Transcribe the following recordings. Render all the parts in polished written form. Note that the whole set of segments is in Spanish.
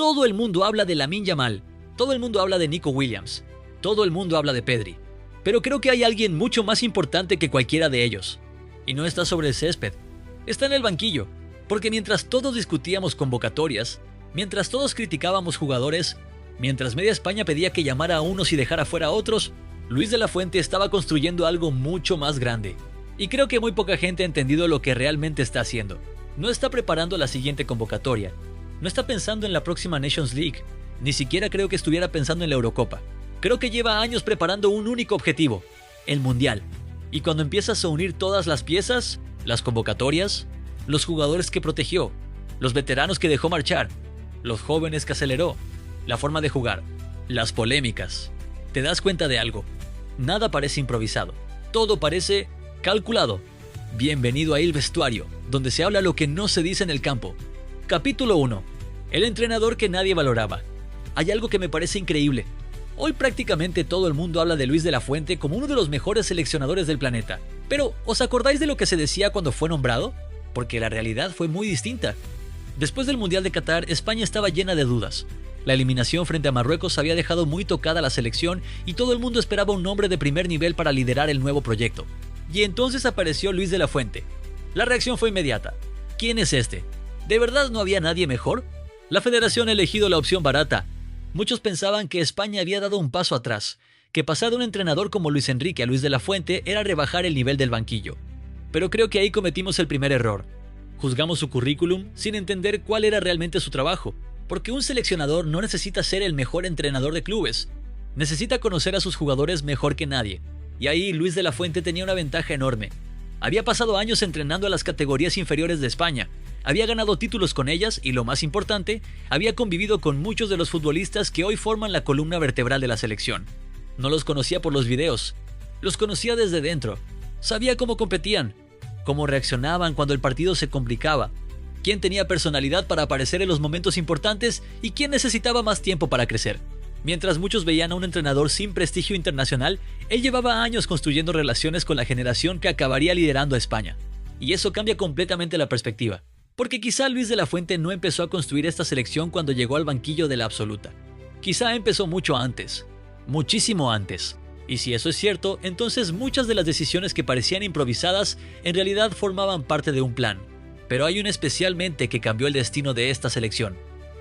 Todo el mundo habla de Lamine Yamal, todo el mundo habla de Nico Williams, todo el mundo habla de Pedri. Pero creo que hay alguien mucho más importante que cualquiera de ellos. Y no está sobre el césped, está en el banquillo. Porque mientras todos discutíamos convocatorias, mientras todos criticábamos jugadores, mientras media España pedía que llamara a unos y dejara fuera a otros, Luis de la Fuente estaba construyendo algo mucho más grande. Y creo que muy poca gente ha entendido lo que realmente está haciendo. No está preparando la siguiente convocatoria. No está pensando en la próxima Nations League. Ni siquiera creo que estuviera pensando en la Eurocopa. Creo que lleva años preparando un único objetivo, el Mundial. Y cuando empiezas a unir todas las piezas, las convocatorias, los jugadores que protegió, los veteranos que dejó marchar, los jóvenes que aceleró, la forma de jugar, las polémicas, te das cuenta de algo. Nada parece improvisado. Todo parece calculado. Bienvenido a El Vestuario, donde se habla lo que no se dice en el campo. Capítulo 1. El entrenador que nadie valoraba. Hay algo que me parece increíble. Hoy prácticamente todo el mundo habla de Luis de la Fuente como uno de los mejores seleccionadores del planeta. Pero, ¿os acordáis de lo que se decía cuando fue nombrado? Porque la realidad fue muy distinta. Después del Mundial de Qatar, España estaba llena de dudas. La eliminación frente a Marruecos había dejado muy tocada a la selección y todo el mundo esperaba un nombre de primer nivel para liderar el nuevo proyecto. Y entonces apareció Luis de la Fuente. La reacción fue inmediata. ¿Quién es este? ¿De verdad no había nadie mejor? La federación ha elegido la opción barata. Muchos pensaban que España había dado un paso atrás, que pasar de un entrenador como Luis Enrique a Luis de la Fuente era rebajar el nivel del banquillo. Pero creo que ahí cometimos el primer error. Juzgamos su currículum sin entender cuál era realmente su trabajo, porque un seleccionador no necesita ser el mejor entrenador de clubes, necesita conocer a sus jugadores mejor que nadie. Y ahí Luis de la Fuente tenía una ventaja enorme. Había pasado años entrenando a las categorías inferiores de España, había ganado títulos con ellas y, lo más importante, había convivido con muchos de los futbolistas que hoy forman la columna vertebral de la selección. No los conocía por los videos, los conocía desde dentro. Sabía cómo competían, cómo reaccionaban cuando el partido se complicaba, quién tenía personalidad para aparecer en los momentos importantes y quién necesitaba más tiempo para crecer. Mientras muchos veían a un entrenador sin prestigio internacional, él llevaba años construyendo relaciones con la generación que acabaría liderando a España. Y eso cambia completamente la perspectiva. Porque quizá Luis de la Fuente no empezó a construir esta selección cuando llegó al banquillo de la absoluta. Quizá empezó mucho antes, muchísimo antes. Y si eso es cierto, entonces muchas de las decisiones que parecían improvisadas en realidad formaban parte de un plan. Pero hay una especialmente que cambió el destino de esta selección.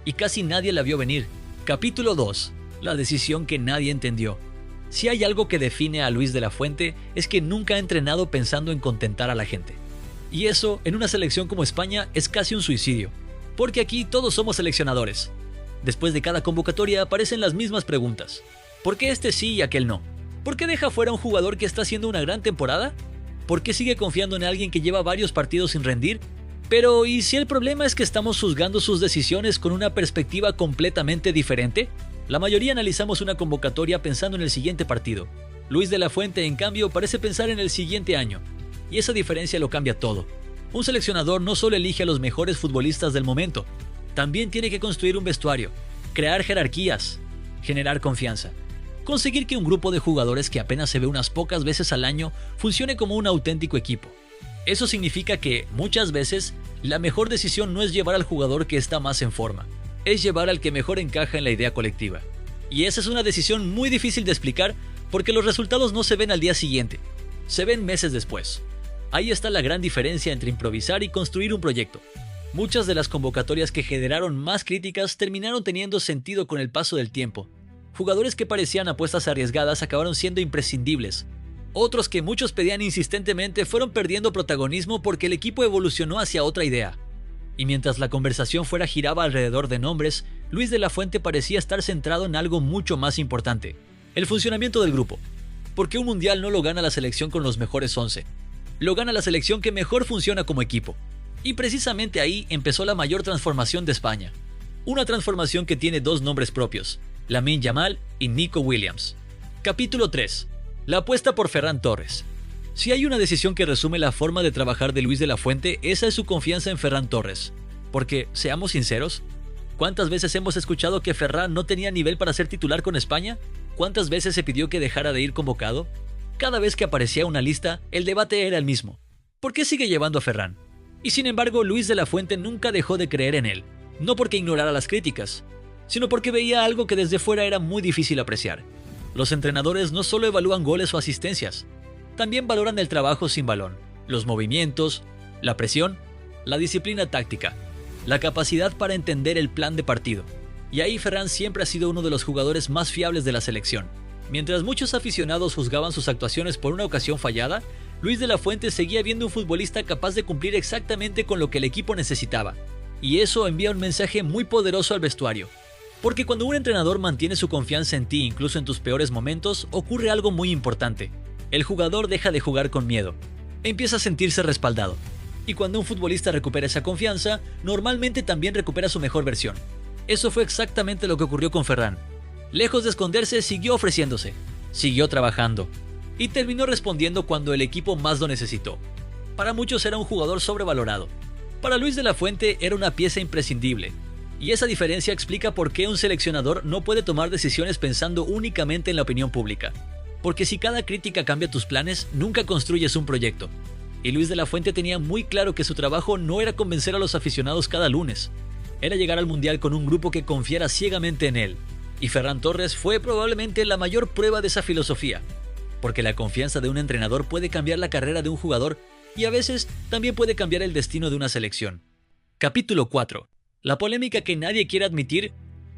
Y casi nadie la vio venir. Capítulo 2. La decisión que nadie entendió. Si hay algo que define a Luis de la Fuente es que nunca ha entrenado pensando en contentar a la gente. Y eso, en una selección como España, es casi un suicidio. Porque aquí todos somos seleccionadores. Después de cada convocatoria aparecen las mismas preguntas. ¿Por qué este sí y aquel no? ¿Por qué deja fuera a un jugador que está haciendo una gran temporada? ¿Por qué sigue confiando en alguien que lleva varios partidos sin rendir? Pero, ¿y si el problema es que estamos juzgando sus decisiones con una perspectiva completamente diferente? La mayoría analizamos una convocatoria pensando en el siguiente partido. Luis de la Fuente, en cambio, parece pensar en el siguiente año. Y esa diferencia lo cambia todo. Un seleccionador no solo elige a los mejores futbolistas del momento, también tiene que construir un vestuario, crear jerarquías, generar confianza, conseguir que un grupo de jugadores que apenas se ve unas pocas veces al año funcione como un auténtico equipo. Eso significa que, muchas veces, la mejor decisión no es llevar al jugador que está más en forma, es llevar al que mejor encaja en la idea colectiva. Y esa es una decisión muy difícil de explicar porque los resultados no se ven al día siguiente, se ven meses después. Ahí está la gran diferencia entre improvisar y construir un proyecto. Muchas de las convocatorias que generaron más críticas terminaron teniendo sentido con el paso del tiempo. Jugadores que parecían apuestas arriesgadas acabaron siendo imprescindibles. Otros que muchos pedían insistentemente fueron perdiendo protagonismo porque el equipo evolucionó hacia otra idea. Y mientras la conversación fuera giraba alrededor de nombres, Luis de la Fuente parecía estar centrado en algo mucho más importante: el funcionamiento del grupo. Porque un mundial no lo gana la selección con los mejores 11. Lo gana la selección que mejor funciona como equipo. Y precisamente ahí empezó la mayor transformación de España. Una transformación que tiene dos nombres propios: Lamine Yamal y Nico Williams. Capítulo 3. La apuesta por Ferran Torres. Si hay una decisión que resume la forma de trabajar de Luis de la Fuente, esa es su confianza en Ferran Torres. Porque, seamos sinceros, ¿cuántas veces hemos escuchado que Ferran no tenía nivel para ser titular con España? ¿Cuántas veces se pidió que dejara de ir convocado? Cada vez que aparecía una lista, el debate era el mismo. ¿Por qué sigue llevando a Ferran? Y sin embargo, Luis de la Fuente nunca dejó de creer en él. No porque ignorara las críticas, sino porque veía algo que desde fuera era muy difícil apreciar. Los entrenadores no solo evalúan goles o asistencias, también valoran el trabajo sin balón, los movimientos, la presión, la disciplina táctica, la capacidad para entender el plan de partido. Y ahí Ferran siempre ha sido uno de los jugadores más fiables de la selección. Mientras muchos aficionados juzgaban sus actuaciones por una ocasión fallada, Luis de la Fuente seguía viendo un futbolista capaz de cumplir exactamente con lo que el equipo necesitaba. Y eso envía un mensaje muy poderoso al vestuario. Porque cuando un entrenador mantiene su confianza en ti incluso en tus peores momentos, ocurre algo muy importante. El jugador deja de jugar con miedo. Empieza a sentirse respaldado. Y cuando un futbolista recupera esa confianza, normalmente también recupera su mejor versión. Eso fue exactamente lo que ocurrió con Ferran. Lejos de esconderse, siguió ofreciéndose, siguió trabajando y terminó respondiendo cuando el equipo más lo necesitó. Para muchos era un jugador sobrevalorado. Para Luis de la Fuente era una pieza imprescindible. Y esa diferencia explica por qué un seleccionador no puede tomar decisiones pensando únicamente en la opinión pública. Porque si cada crítica cambia tus planes, nunca construyes un proyecto. Y Luis de la Fuente tenía muy claro que su trabajo no era convencer a los aficionados cada lunes. Era llegar al Mundial con un grupo que confiara ciegamente en él. Y Ferran Torres fue probablemente la mayor prueba de esa filosofía. Porque la confianza de un entrenador puede cambiar la carrera de un jugador y a veces también puede cambiar el destino de una selección. Capítulo 4. La polémica que nadie quiere admitir.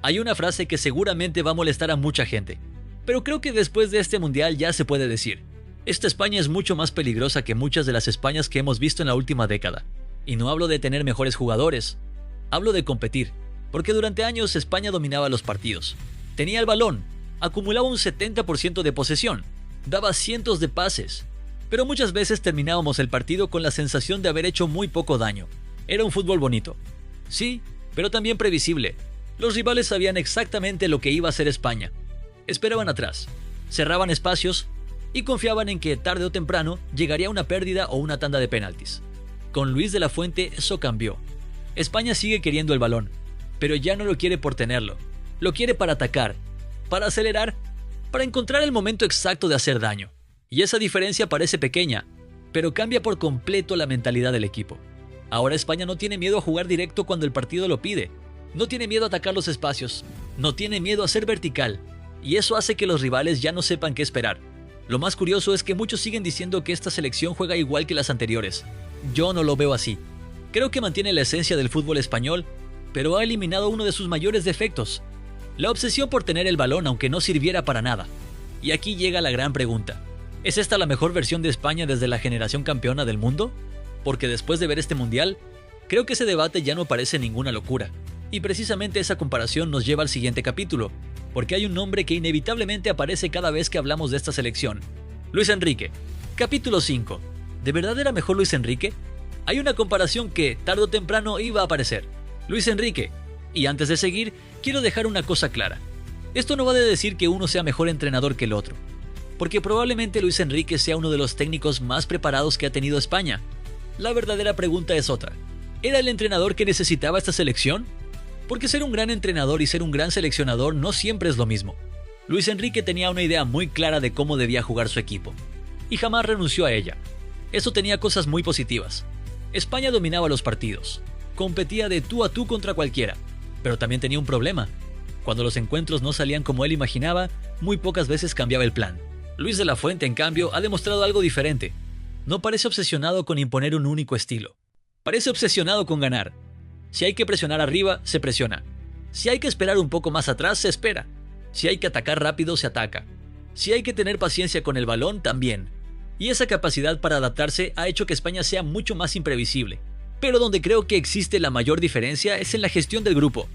Hay una frase que seguramente va a molestar a mucha gente. Pero creo que después de este Mundial ya se puede decir. Esta España es mucho más peligrosa que muchas de las Españas que hemos visto en la última década. Y no hablo de tener mejores jugadores. Hablo de competir. Porque durante años España dominaba los partidos. Tenía el balón. Acumulaba un 70% de posesión. Daba cientos de pases. Pero muchas veces terminábamos el partido con la sensación de haber hecho muy poco daño. Era un fútbol bonito. Sí, pero también previsible. Los rivales sabían exactamente lo que iba a hacer España. Esperaban atrás, cerraban espacios y confiaban en que tarde o temprano llegaría una pérdida o una tanda de penaltis. Con Luis de la Fuente eso cambió. España sigue queriendo el balón, pero ya no lo quiere por tenerlo. Lo quiere para atacar, para acelerar, para encontrar el momento exacto de hacer daño. Y esa diferencia parece pequeña, pero cambia por completo la mentalidad del equipo. Ahora España no tiene miedo a jugar directo cuando el partido lo pide. No tiene miedo a atacar los espacios. No tiene miedo a ser vertical. Y eso hace que los rivales ya no sepan qué esperar. Lo más curioso es que muchos siguen diciendo que esta selección juega igual que las anteriores. Yo no lo veo así. Creo que mantiene la esencia del fútbol español, pero ha eliminado uno de sus mayores defectos: la obsesión por tener el balón aunque no sirviera para nada. Y aquí llega la gran pregunta. ¿Es esta la mejor versión de España desde la generación campeona del mundo? Porque después de ver este mundial, creo que ese debate ya no parece ninguna locura. Y precisamente esa comparación nos lleva al siguiente capítulo, porque hay un nombre que inevitablemente aparece cada vez que hablamos de esta selección: Luis Enrique. Capítulo 5. ¿De verdad era mejor Luis Enrique? Hay una comparación que, tarde o temprano, iba a aparecer. Luis Enrique. Y antes de seguir, quiero dejar una cosa clara. Esto no va de decir que uno sea mejor entrenador que el otro, porque probablemente Luis Enrique sea uno de los técnicos más preparados que ha tenido España. La verdadera pregunta es otra. ¿Era el entrenador que necesitaba esta selección? Porque ser un gran entrenador y ser un gran seleccionador no siempre es lo mismo. Luis Enrique tenía una idea muy clara de cómo debía jugar su equipo, y jamás renunció a ella. Eso tenía cosas muy positivas. España dominaba los partidos, competía de tú a tú contra cualquiera, pero también tenía un problema. Cuando los encuentros no salían como él imaginaba, muy pocas veces cambiaba el plan. Luis de la Fuente, en cambio, ha demostrado algo diferente. No parece obsesionado con imponer un único estilo. Parece obsesionado con ganar. Si hay que presionar arriba, se presiona. Si hay que esperar un poco más atrás, se espera. Si hay que atacar rápido, se ataca. Si hay que tener paciencia con el balón, también. Y esa capacidad para adaptarse ha hecho que España sea mucho más imprevisible. Pero donde creo que existe la mayor diferencia es en la gestión del grupo.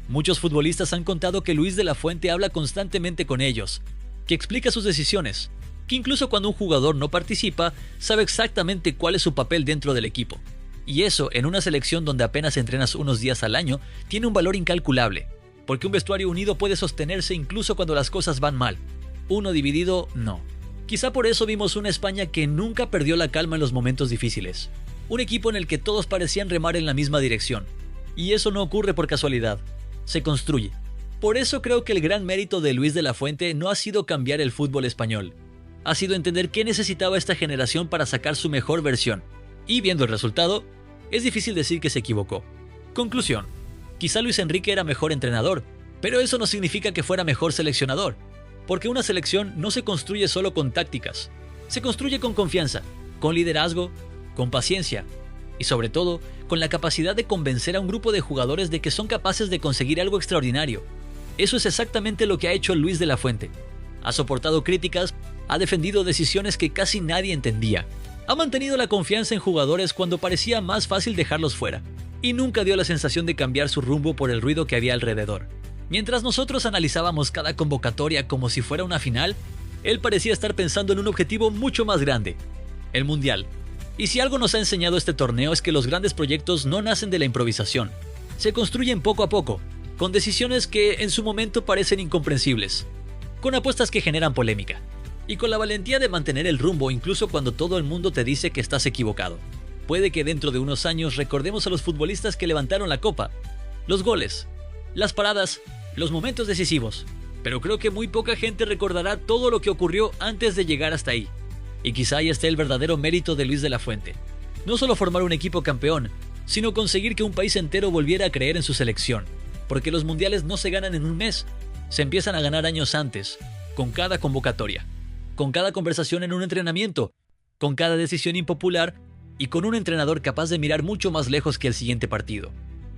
Muchos futbolistas han contado que Luis de la Fuente habla constantemente con ellos, que explica sus decisiones, que incluso cuando un jugador no participa, sabe exactamente cuál es su papel dentro del equipo. Y eso, en una selección donde apenas entrenas unos días al año, tiene un valor incalculable, porque un vestuario unido puede sostenerse incluso cuando las cosas van mal. Uno dividido, no. Quizá por eso vimos una España que nunca perdió la calma en los momentos difíciles. Un equipo en el que todos parecían remar en la misma dirección. Y eso no ocurre por casualidad. Se construye. Por eso creo que el gran mérito de Luis de la Fuente no ha sido cambiar el fútbol español. Ha sido entender qué necesitaba esta generación para sacar su mejor versión. Y viendo el resultado, es difícil decir que se equivocó. Conclusión. Quizá Luis Enrique era mejor entrenador, Pero eso no significa que fuera mejor seleccionador, porque una selección no se construye solo con tácticas, se construye con confianza, con liderazgo, con paciencia y sobre todo con la capacidad de convencer a un grupo de jugadores de que son capaces de conseguir algo extraordinario. Eso es exactamente lo que ha hecho Luis de la Fuente. Ha soportado críticas, ha defendido decisiones que casi nadie entendía, ha mantenido la confianza en jugadores cuando parecía más fácil dejarlos fuera, y nunca dio la sensación de cambiar su rumbo por el ruido que había alrededor. Mientras nosotros analizábamos cada convocatoria como si fuera una final, él parecía estar pensando en un objetivo mucho más grande, el Mundial. Y si algo nos ha enseñado este torneo es que los grandes proyectos no nacen de la improvisación, se construyen poco a poco, con decisiones que en su momento parecen incomprensibles, con apuestas que generan polémica, y con la valentía de mantener el rumbo incluso cuando todo el mundo te dice que estás equivocado. Puede que dentro de unos años recordemos a los futbolistas que levantaron la copa, los goles, las paradas, los momentos decisivos, pero creo que muy poca gente recordará todo lo que ocurrió antes de llegar hasta ahí. Y quizá ahí esté el verdadero mérito de Luis de la Fuente. No solo formar un equipo campeón, sino conseguir que un país entero volviera a creer en su selección, porque los mundiales no se ganan en un mes, se empiezan a ganar años antes, con cada convocatoria, con cada conversación en un entrenamiento, con cada decisión impopular y con un entrenador capaz de mirar mucho más lejos que el siguiente partido.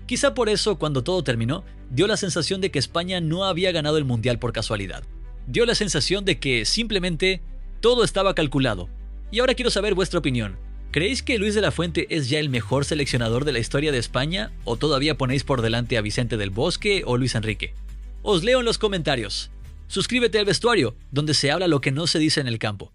Quizá por eso, cuando todo terminó, dio la sensación de que España no había ganado el Mundial por casualidad. Dio la sensación de que, simplemente, todo estaba calculado. Y ahora quiero saber vuestra opinión. ¿Creéis que Luis de la Fuente es ya el mejor seleccionador de la historia de España? ¿O todavía ponéis por delante a Vicente del Bosque o Luis Enrique? Os leo en los comentarios. Suscríbete al Vestuario, donde se habla lo que no se dice en el campo.